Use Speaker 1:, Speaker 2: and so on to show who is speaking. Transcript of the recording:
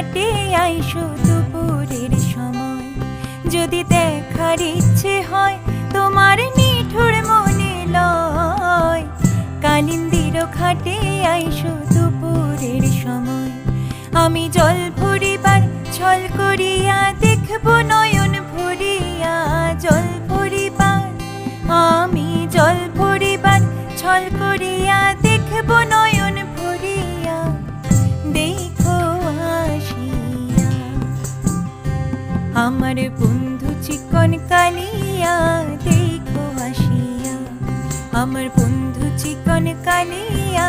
Speaker 1: ঘাটে আইসো দুপুরের সময়, যদি দেখার ইচ্ছে হয় তোমার নিঠুর মনে লয়। কালিন্দির ঘাটে আইসো দুপুরের সময়, আমি জল ভরিবার ছল করিয়া দেখব নয়ন ভরিয়া। জল ভরিবার, আমি জল ভরিবার ছল করিয়া দেখব নয়ন ভরিয়া। দেখো আসিয়া আমার বন্ধু চিকন কালিয়া, দেখো আসিয়া আমার বন্ধু চিকন কালিয়া।